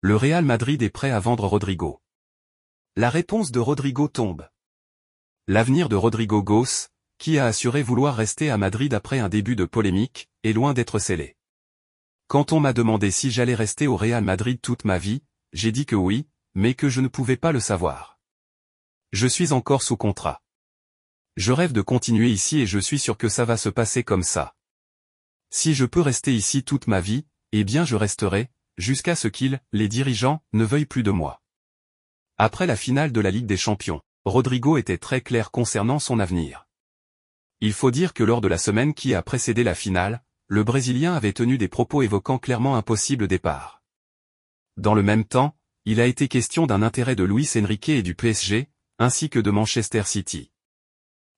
Le Real Madrid est prêt à vendre Rodrigo. La réponse de Rodrigo tombe. L'avenir de Rodrigo Goes, qui a assuré vouloir rester à Madrid après un début de polémique, est loin d'être scellé. Quand on m'a demandé si j'allais rester au Real Madrid toute ma vie, j'ai dit que oui, mais que je ne pouvais pas le savoir. Je suis encore sous contrat. Je rêve de continuer ici et je suis sûr que ça va se passer comme ça. Si je peux rester ici toute ma vie, eh bien je resterai, jusqu'à ce qu'ils, les dirigeants, ne veuillent plus de moi. Après la finale de la Ligue des Champions, Rodrigo était très clair concernant son avenir. Il faut dire que lors de la semaine qui a précédé la finale, le Brésilien avait tenu des propos évoquant clairement un possible départ. Dans le même temps, il a été question d'un intérêt de Luis Enrique et du PSG, ainsi que de Manchester City.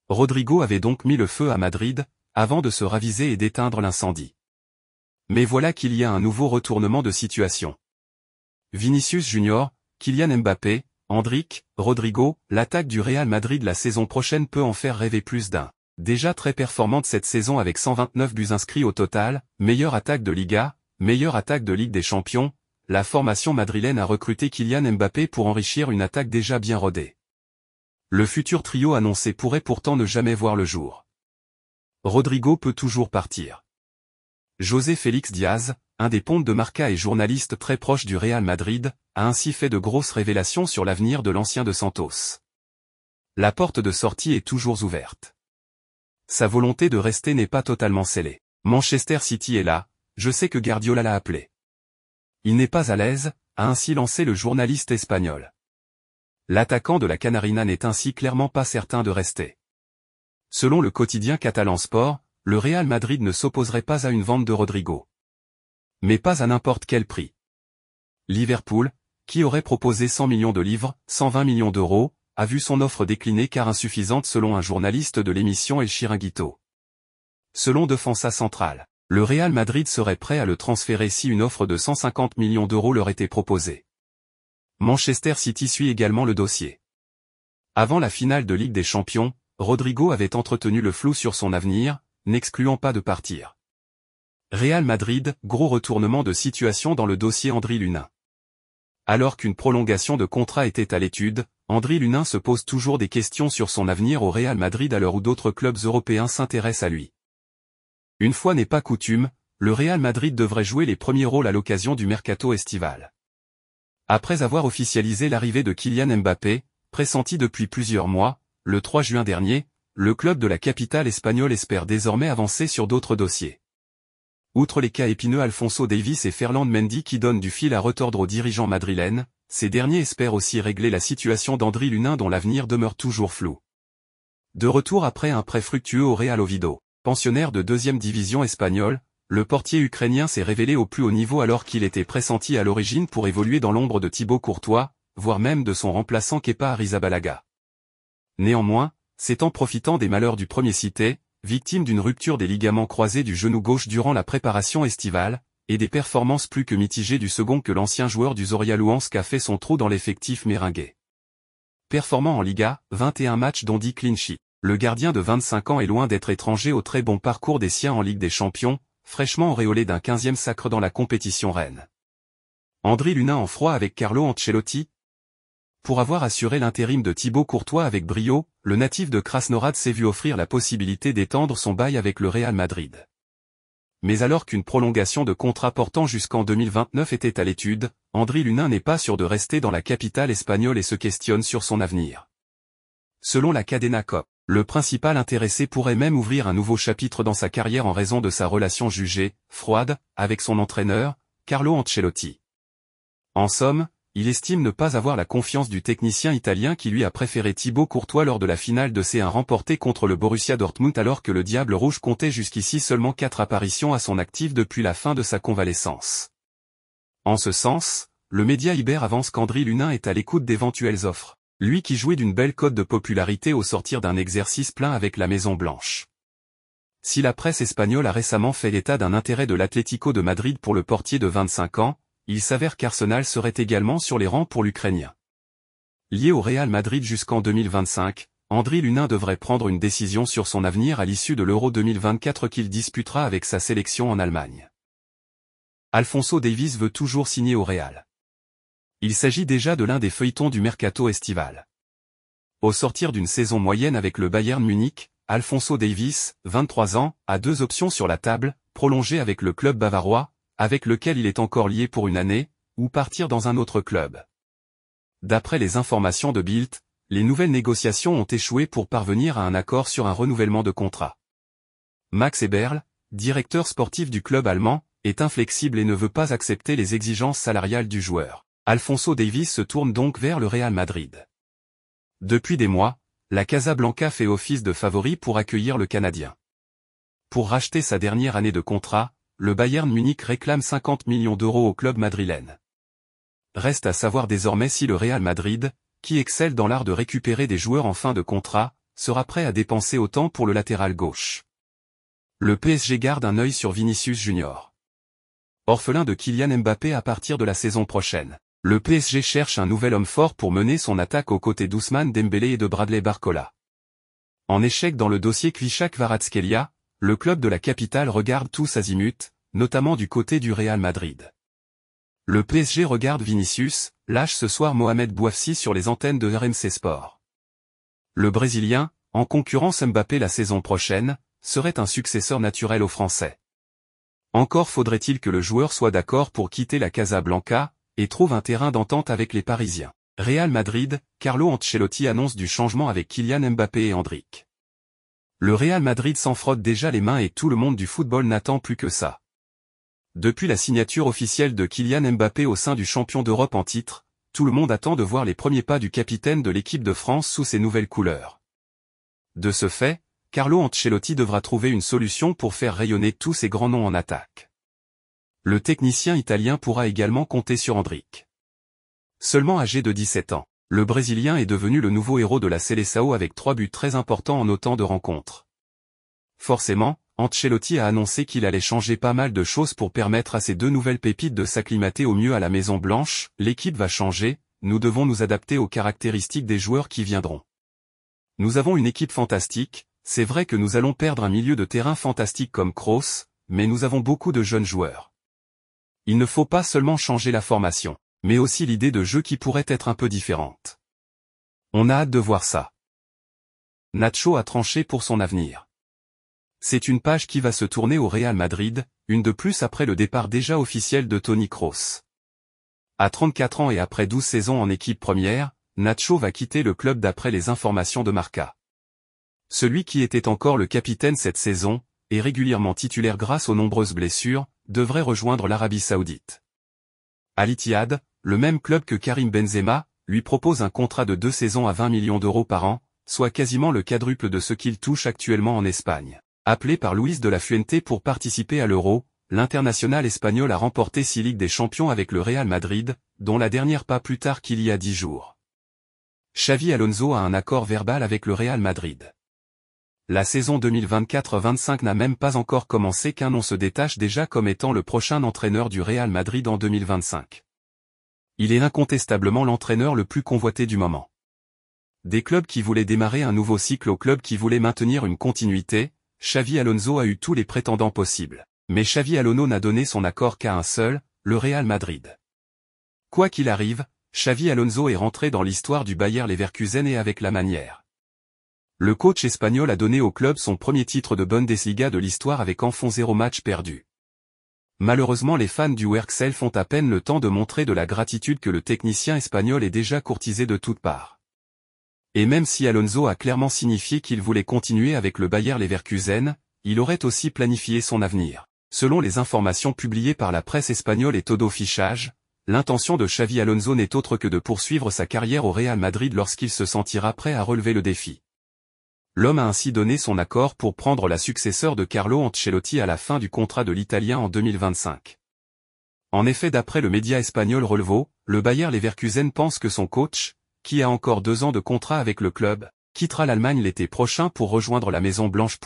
Rodrigo avait donc mis le feu à Madrid, avant de se raviser et d'éteindre l'incendie. Mais voilà qu'il y a un nouveau retournement de situation. Vinicius Junior, Kylian Mbappé, Endrick, Rodrigo, l'attaque du Real Madrid la saison prochaine peut en faire rêver plus d'un. Déjà très performante cette saison avec 129 buts inscrits au total, meilleure attaque de Liga, meilleure attaque de Ligue des Champions, la formation madrilène a recruté Kylian Mbappé pour enrichir une attaque déjà bien rodée. Le futur trio annoncé pourrait pourtant ne jamais voir le jour. Rodrigo peut toujours partir. José Félix Diaz, un des pontes de Marca et journaliste très proche du Real Madrid, a ainsi fait de grosses révélations sur l'avenir de l'ancien de Santos. La porte de sortie est toujours ouverte. Sa volonté de rester n'est pas totalement scellée. Manchester City est là, je sais que Guardiola l'a appelé. Il n'est pas à l'aise, a ainsi lancé le journaliste espagnol. L'attaquant de la Canarina n'est ainsi clairement pas certain de rester. Selon le quotidien catalan Sport, le Real Madrid ne s'opposerait pas à une vente de Rodrigo. Mais pas à n'importe quel prix. Liverpool, qui aurait proposé 100 millions de livres, 120 millions d'euros, a vu son offre décliner car insuffisante selon un journaliste de l'émission El Chiringuito. Selon Defensa Central, le Real Madrid serait prêt à le transférer si une offre de 150 millions d'euros leur était proposée. Manchester City suit également le dossier. Avant la finale de Ligue des Champions, Rodrigo avait entretenu le flou sur son avenir, n'excluant pas de partir. Real Madrid, gros retournement de situation dans le dossier Andriy Lunin. Alors qu'une prolongation de contrat était à l'étude, Andriy Lunin se pose toujours des questions sur son avenir au Real Madrid à l'heure où d'autres clubs européens s'intéressent à lui. Une fois n'est pas coutume, le Real Madrid devrait jouer les premiers rôles à l'occasion du mercato estival. Après avoir officialisé l'arrivée de Kylian Mbappé, pressenti depuis plusieurs mois, le 3 juin dernier, le club de la capitale espagnole espère désormais avancer sur d'autres dossiers. Outre les cas épineux Alphonso Davies et Ferland Mendy qui donnent du fil à retordre aux dirigeants madrilènes, ces derniers espèrent aussi régler la situation d'Andriy Lunin dont l'avenir demeure toujours flou. De retour après un prêt fructueux au Real Oviedo, pensionnaire de 2e division espagnole, le portier ukrainien s'est révélé au plus haut niveau alors qu'il était pressenti à l'origine pour évoluer dans l'ombre de Thibaut Courtois, voire même de son remplaçant Kepa Arrizabalaga. Néanmoins, c'est en profitant des malheurs du premier cité, victime d'une rupture des ligaments croisés du genou gauche durant la préparation estivale, et des performances plus que mitigées du second que l'ancien joueur du Zorya Luhansk a fait son trou dans l'effectif méringuais. Performant en Liga, 21 matchs dont 10 clean sheets, le gardien de 25 ans est loin d'être étranger au très bon parcours des siens en Ligue des Champions, fraîchement auréolé d'un 15e sacre dans la compétition reine. Andriy Lunin en froid avec Carlo Ancelotti. Pour avoir assuré l'intérim de Thibaut Courtois avec brio, le natif de Krasnohorad s'est vu offrir la possibilité d'étendre son bail avec le Real Madrid. Mais alors qu'une prolongation de contrat portant jusqu'en 2029 était à l'étude, Andriy Lunin n'est pas sûr de rester dans la capitale espagnole et se questionne sur son avenir. Selon la Cadena COP, le principal intéressé pourrait même ouvrir un nouveau chapitre dans sa carrière en raison de sa relation jugée, froide, avec son entraîneur, Carlo Ancelotti. En somme, il estime ne pas avoir la confiance du technicien italien qui lui a préféré Thibaut Courtois lors de la finale de C1 remportée contre le Borussia Dortmund alors que le Diable Rouge comptait jusqu'ici seulement 4 apparitions à son actif depuis la fin de sa convalescence. En ce sens, le média Iber avance qu'Andriy Lunin est à l'écoute d'éventuelles offres, lui qui jouait d'une belle cote de popularité au sortir d'un exercice plein avec la Maison Blanche. Si la presse espagnole a récemment fait l'état d'un intérêt de l'Atlético de Madrid pour le portier de 25 ans, il s'avère qu'Arsenal serait également sur les rangs pour l'Ukrainien. Lié au Real Madrid jusqu'en 2025, Andriy Lunin devrait prendre une décision sur son avenir à l'issue de l'Euro 2024 qu'il disputera avec sa sélection en Allemagne. Alphonso Davies veut toujours signer au Real. Il s'agit déjà de l'un des feuilletons du mercato estival. Au sortir d'une saison moyenne avec le Bayern Munich, Alphonso Davies, 23 ans, a deux options sur la table, prolonger avec le club bavarois, avec lequel il est encore lié pour une année, ou partir dans un autre club. D'après les informations de Bild, les nouvelles négociations ont échoué pour parvenir à un accord sur un renouvellement de contrat. Max Eberl, directeur sportif du club allemand, est inflexible et ne veut pas accepter les exigences salariales du joueur. Alphonso Davies se tourne donc vers le Real Madrid. Depuis des mois, la Casablanca fait office de favori pour accueillir le Canadien. Pour racheter sa dernière année de contrat, le Bayern Munich réclame 50 millions d'euros au club madrilène. Reste à savoir désormais si le Real Madrid, qui excelle dans l'art de récupérer des joueurs en fin de contrat, sera prêt à dépenser autant pour le latéral gauche. Le PSG garde un œil sur Vinicius Junior. Orphelin de Kylian Mbappé à partir de la saison prochaine, le PSG cherche un nouvel homme fort pour mener son attaque aux côtés d'Ousmane Dembélé et de Bradley Barcola. En échec dans le dossier Kvitschak-Kvaratskhelia, le club de la capitale regarde tous azimuts, notamment du côté du Real Madrid. Le PSG regarde Vinicius, lâche ce soir Mohamed Bouafsi sur les antennes de RMC Sport. Le Brésilien, en concurrence Mbappé la saison prochaine, serait un successeur naturel aux Français. Encore faudrait-il que le joueur soit d'accord pour quitter la Casablanca, et trouve un terrain d'entente avec les Parisiens. Real Madrid, Carlo Ancelotti annonce du changement avec Kylian Mbappé et Endrick. Le Real Madrid s'en frotte déjà les mains et tout le monde du football n'attend plus que ça. Depuis la signature officielle de Kylian Mbappé au sein du champion d'Europe en titre, tout le monde attend de voir les premiers pas du capitaine de l'équipe de France sous ses nouvelles couleurs. De ce fait, Carlo Ancelotti devra trouver une solution pour faire rayonner tous ces grands noms en attaque. Le technicien italien pourra également compter sur Endrick. Seulement âgé de 17 ans, le Brésilien est devenu le nouveau héros de la Seleção avec 3 buts très importants en autant de rencontres. Forcément, Ancelotti a annoncé qu'il allait changer pas mal de choses pour permettre à ces deux nouvelles pépites de s'acclimater au mieux à la Maison Blanche. L'équipe va changer, nous devons nous adapter aux caractéristiques des joueurs qui viendront. Nous avons une équipe fantastique, c'est vrai que nous allons perdre un milieu de terrain fantastique comme Kroos, mais nous avons beaucoup de jeunes joueurs. Il ne faut pas seulement changer la formation, mais aussi l'idée de jeu qui pourrait être un peu différente. On a hâte de voir ça. Nacho a tranché pour son avenir. C'est une page qui va se tourner au Real Madrid, une de plus après le départ déjà officiel de Toni Kroos. À 34 ans et après 12 saisons en équipe première, Nacho va quitter le club d'après les informations de Marca. Celui qui était encore le capitaine cette saison, et régulièrement titulaire grâce aux nombreuses blessures, devrait rejoindre l'Arabie Saoudite. Al Ittihad, le même club que Karim Benzema, lui propose un contrat de 2 saisons à 20 millions d'euros par an, soit quasiment le quadruple de ce qu'il touche actuellement en Espagne. Appelé par Luis de la Fuente pour participer à l'Euro, l'international espagnol a remporté 6 Ligues des Champions avec le Real Madrid, dont la dernière pas plus tard qu'il y a 10 jours. Xavi Alonso a un accord verbal avec le Real Madrid. La saison 2024-25 n'a même pas encore commencé qu'un nom se détache déjà comme étant le prochain entraîneur du Real Madrid en 2025. Il est incontestablement l'entraîneur le plus convoité du moment. Des clubs qui voulaient démarrer un nouveau cycle aux clubs qui voulaient maintenir une continuité, Xavi Alonso a eu tous les prétendants possibles. Mais Xavi Alonso n'a donné son accord qu'à un seul, le Real Madrid. Quoi qu'il arrive, Xavi Alonso est rentré dans l'histoire du Bayer Leverkusen et avec la manière. Le coach espagnol a donné au club son premier titre de Bundesliga de l'histoire avec en fond 0 match perdu. Malheureusement les fans du Werkself font à peine le temps de montrer de la gratitude que le technicien espagnol est déjà courtisé de toutes parts. Et même si Alonso a clairement signifié qu'il voulait continuer avec le Bayer Leverkusen, il aurait aussi planifié son avenir. Selon les informations publiées par la presse espagnole et Todo Fichage, l'intention de Xavi Alonso n'est autre que de poursuivre sa carrière au Real Madrid lorsqu'il se sentira prêt à relever le défi. L'homme a ainsi donné son accord pour prendre la successeur de Carlo Ancelotti à la fin du contrat de l'Italien en 2025. En effet, d'après le média espagnol Relevo, le Bayer Leverkusen pense que son coach, qui a encore 2 ans de contrat avec le club, quittera l'Allemagne l'été prochain pour rejoindre la Maison Blanche.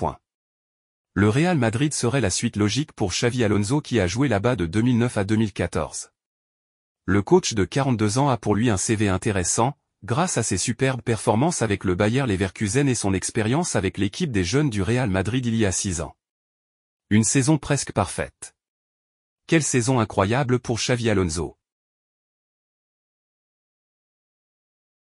Le Real Madrid serait la suite logique pour Xavi Alonso qui a joué là-bas de 2009 à 2014. Le coach de 42 ans a pour lui un CV intéressant, grâce à ses superbes performances avec le Bayer Leverkusen et son expérience avec l'équipe des jeunes du Real Madrid il y a 6 ans. Une saison presque parfaite. Quelle saison incroyable pour Xavi Alonso.